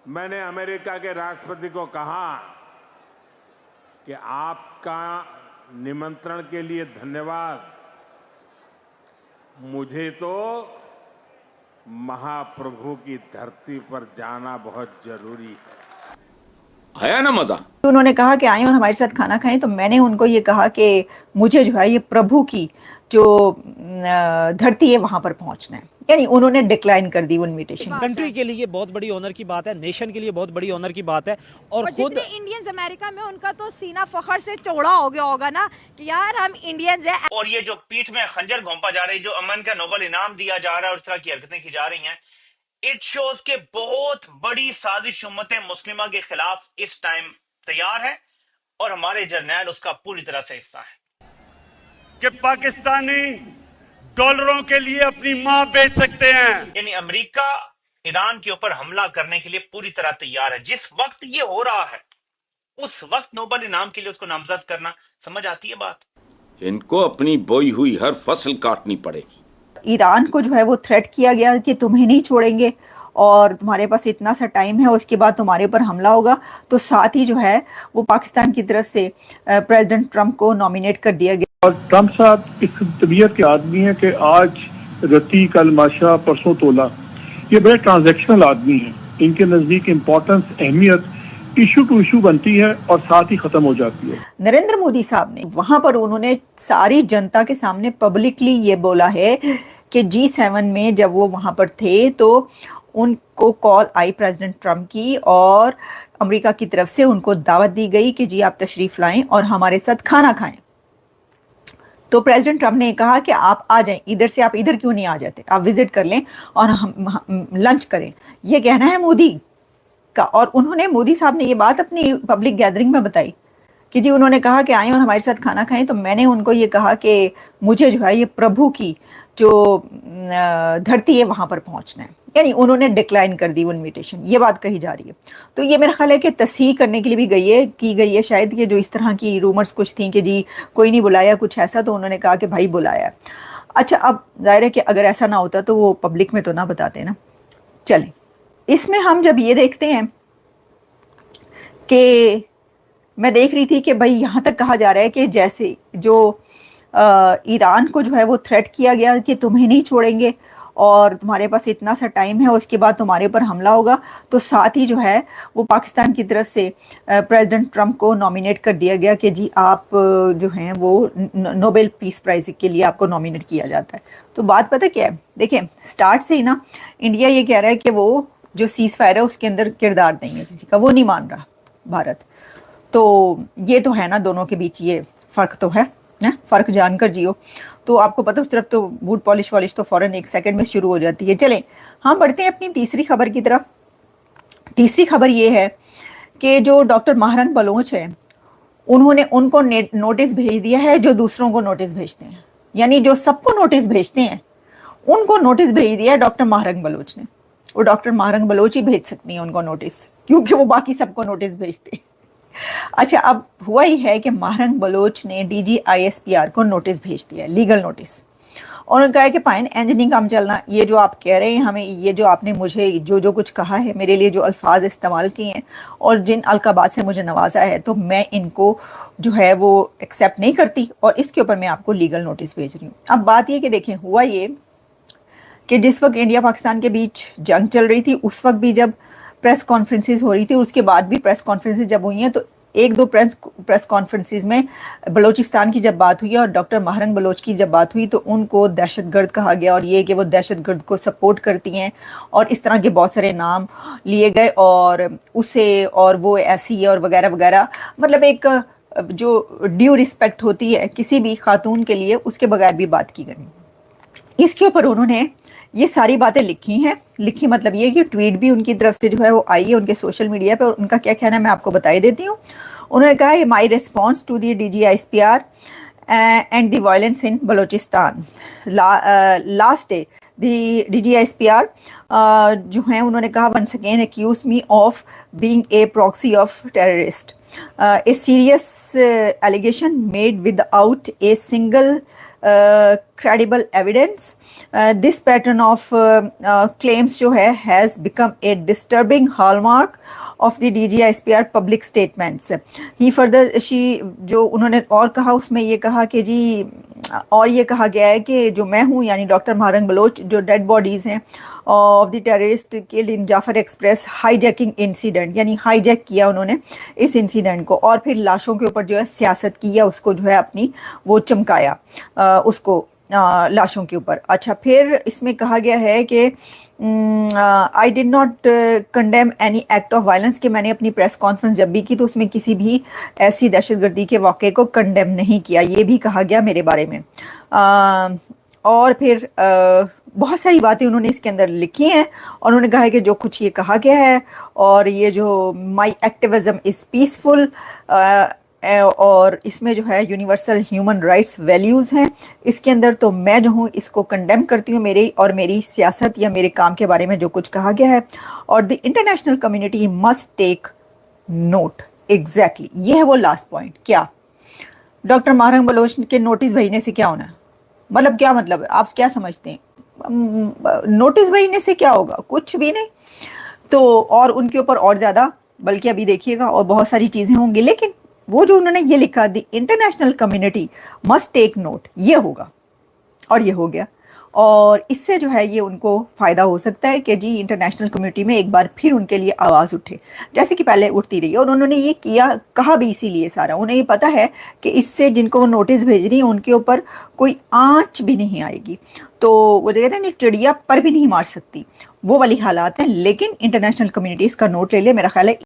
मैंने अमेरिका के राष्ट्रपति को कहा कि आपका निमंत्रण के लिए धन्यवाद, मुझे तो महाप्रभु की धरती पर जाना बहुत जरूरी है। आया ना मजा। उन्होंने कहा कि आए और हमारे साथ खाना खाएं, तो मैंने उनको ये कहा कि मुझे जो है ये प्रभु की जो धरती है वहां पर पहुंचना है, यानी उन्होंने डिक्लाइन कर दी वो इनविटेशन। कंट्री के लिए बहुत बड़ी ऑनर की बात है, नेशन के लिए बहुत बड़ी ऑनर की बात है। और खुद इंडियंस अमेरिका में, उनका तो सीना फखर से चौड़ा हो गया होगा ना कि यार हम इंडियंस हैं। और ये जो पीठ में खंजर घोंपा जा रही, जो अमन का नोबेल इनाम दिया जा रहा है और इस तरह की हरकतें की जा रही हैं, इट शोज के बहुत बड़ी साजिश उम्मत मुस्लिमा के खिलाफ इस टाइम तैयार है और हमारे जर्नैल उसका पूरी तरह से हिस्सा है कि पाकिस्तानी डॉलरों के लिए अपनी मां बेच सकते हैं। यानी अमेरिका ईरान के ऊपर हमला करने के लिए पूरी तरह तैयार है। जिस वक्त ये हो रहा है उस वक्त नोबेल इनाम के लिए उसको नामजद करना, समझ आती है बात? इनको अपनी बोई हुई हर फसल काटनी पड़ेगी। ईरान को जो है वो थ्रेट किया गया कि तुम्हें नहीं छोड़ेंगे और तुम्हारे पास इतना सा टाइम है, उसके बाद तुम्हारे ऊपर हमला होगा। तो साथ ही जो है वो पाकिस्तान की तरफ से प्रेसिडेंट ट्रंप को नॉमिनेट कर दिया गया। और ट्रंप साहब इस तबीयत के आदमी हैं कि आज रती कल माशा परसों तोला, ये बड़े ट्रांजैक्शनल आदमी हैं। इनके नज़दीक इम्पोर्टेंस, अहमियत इशू टू इशू बनती है और साथ ही खत्म हो जाती है। नरेंद्र मोदी साहब ने वहां पर उन्होंने सारी जनता के सामने पब्लिकली ये बोला है कि G7 में जब वो वहां पर थे तो उनको कॉल आई प्रेसिडेंट ट्रंप की और अमेरिका की तरफ से उनको दावत दी गई कि जी आप तशरीफ लाएं और हमारे साथ खाना खाएं। तो प्रेसिडेंट ट्रंप ने कहा कि आप आ जाएं, इधर से आप इधर क्यों नहीं आ जाते, आप विजिट कर लें और हम लंच करें। ये कहना है मोदी का। और उन्होंने, मोदी साहब ने ये बात अपनी पब्लिक गैदरिंग में बताई कि जी उन्होंने कहा कि आए और हमारे साथ खाना खाएं, तो मैंने उनको ये कहा कि मुझे जो है ये प्रभु की जो धरती है वहां पर पहुंचना है, यानी उन्होंने डिक्लाइन कर दी वो इनविटेशन। ये बात कही जा रही है। तो ये मेरा ख्याल है कि तस्हीह करने के लिए भी की गई है शायद, कि जो इस तरह की रूमर्स कुछ थी कि जी कोई नहीं बुलाया कुछ ऐसा, तो उन्होंने कहा कि भाई बुलाया। अच्छा, अब जाहिर है कि अगर ऐसा ना होता तो वो पब्लिक में तो ना बताते ना। चलें, इसमें हम जब ये देखते हैं कि मैं देख रही थी कि भाई यहाँ तक कहा जा रहा है कि जैसे जो ईरान को जो है वो थ्रेट किया गया कि तुम्हें नहीं छोड़ेंगे और तुम्हारे पास इतना सा टाइम है, उसके बाद तुम्हारे ऊपर हमला होगा। तो साथ ही जो है वो पाकिस्तान की तरफ से प्रेसिडेंट ट्रंप को नॉमिनेट कर दिया गया कि जी आप जो हैं वो नोबेल पीस प्राइज़ के लिए आपको नॉमिनेट किया जाता है। तो बात पता क्या है, देखें स्टार्ट से ही ना इंडिया ये कह रहा है कि वो जो सीज़ फायर है उसके अंदर किरदार नहीं है किसी का, वो नहीं मान रहा भारत। तो ये तो है ना, दोनों के बीच ये फ़र्क तो है ना, फ़र्क जानकर जियो। तो आपको पता उस तरफ तो बूट पॉलिश वॉलिश तो फ़ौरन एक सेकंड में शुरू हो जाती है। चलें हम बढ़ते हैं अपनी तीसरी खबर की तरफ। तीसरी खबर ये है कि जो डॉक्टर महरंग बलोच है उन्होंने उनको नोटिस भेज दिया है जो दूसरों को नोटिस भेजते हैं, यानी जो सबको नोटिस भेजते हैं उनको नोटिस भेज दिया है डॉक्टर महरंग बलोच ने। वो डॉक्टर महरंग बलोच ही भेज सकती हैं उनको नोटिस, क्योंकि वो बाकी सबको नोटिस भेजते हैं। अच्छा, अब हुआ ही है कि महरंग बलोच ने DGISPR को नोटिस भेज दिया है, लीगल नोटिस। और उन्होंने कहा है कि पाइन इंज नहीं काम चलना, ये जो आप कह रहे हैं हमें, ये जो आपने मुझे जो कुछ कहा है, मेरे लिए जो अल्फाज इस्तेमाल किए हैं और जिन अलकाबात से मुझे नवाजा है, तो मैं इनको जो है वो एक्सेप्ट नहीं करती और इसके ऊपर मैं आपको लीगल नोटिस भेज रही हूँ। अब बात ये कि देखें, हुआ ये कि जिस वक्त इंडिया पाकिस्तान के बीच जंग चल रही थी उस वक्त भी जब प्रेस कॉन्फ्रेंसेस हो रही थी, उसके बाद भी प्रेस कॉन्फ्रेंसेस जब हुई हैं, तो एक दो प्रेस कॉन्फ्रेंसेस में बलोचिस्तान की जब बात हुई और डॉक्टर महरंग बलोच की जब बात हुई तो उनको दहशतगर्द कहा गया और ये कि वो दहशतगर्द को सपोर्ट करती हैं और इस तरह के बहुत सारे नाम लिए गए और उसे और वो ऐसी है और वगैरह वगैरह। मतलब एक जो ड्यू रिस्पेक्ट होती है किसी भी खातून के लिए, उसके बगैर भी बात की गई। इसके ऊपर उन्होंने ये सारी बातें लिखी हैं। लिखी मतलब ये कि ट्वीट भी उनकी तरफ से जो है वो आई है उनके सोशल मीडिया पे, और उनका क्या कहना है मैं आपको बताई देती हूँ। उन्होंने कहा है, my response to the DGISPR and the violence in Balochistan last day the DGISPR जो है उन्होंने कहा once again accuse me of being a proxy of terrorist, a serious allegation made without a single credible evidence. This pattern of claims जो है has become a disturbing hallmark of the DGISPR public statements. He further जो उन्होंने और कहा उसमें ये कहा कि जी और ये कहा गया है कि जो मैं हूँ यानी डॉक्टर महारंग बलोच जो डेड बॉडीज़ हैं of the terrorist killed in Jaffar express hijacking incident, यानी हाईजैक किया उन्होंने इस इंसिडेंट को और फिर लाशों के ऊपर जो है सियासत की या उसको जो है अपनी वो चमकाया उसको लाशों के ऊपर। अच्छा, फिर इसमें कहा गया है कि I did not condemn any act of violence, कि मैंने अपनी प्रेस कॉन्फ्रेंस जब भी की तो उसमें किसी भी ऐसी दहशतगर्दी के वाक़े को कंडेम नहीं किया, ये भी कहा गया मेरे बारे में। और फिर बहुत सारी बातें उन्होंने इसके अंदर लिखी हैं और उन्होंने कहा है कि जो कुछ ये कहा गया है और ये जो माई एक्टिविज्म इज़ पीसफुल और इसमें जो है यूनिवर्सल ह्यूमन राइट्स वैल्यूज़ हैं इसके अंदर, तो मैं जो हूँ इसको कंडेम करती हूँ मेरी सियासत या मेरे काम के बारे में जो कुछ कहा गया है। और the international community must take note. Exactly ये है वो लास्ट पॉइंट। क्या डॉक्टर महारंग बलोच के नोटिस भेजने से क्या होना है? मतलब क्या मतलब है? आप क्या समझते हैं? नोटिस भेजने से क्या होगा? कुछ भी नहीं। तो और उनके ऊपर और ज़्यादा, बल्कि अभी देखिएगा और बहुत सारी चीज़ें होंगी, लेकिन वो जो उन्होंने ये लिखा the international community must take note, ये होगा और ये हो गया। और इससे जो है ये उनको फ़ायदा हो सकता है कि जी इंटरनेशनल कम्युनिटी में एक बार फिर उनके लिए आवाज़ उठे जैसे कि पहले उठती रही। और उन्होंने ये किया, कहा भी इसीलिए सारा, उन्हें ये पता है कि इससे जिनको वो नोटिस भेज रही हैं उनके ऊपर कोई आँच भी नहीं आएगी, तो वो जो कहते हैं चिड़िया पर भी नहीं मार सकती, वो वाली हालात हैं। लेकिन इंटरनेशनल कम्युनिटी इसका नोट ले ले, मेरा ख्याल है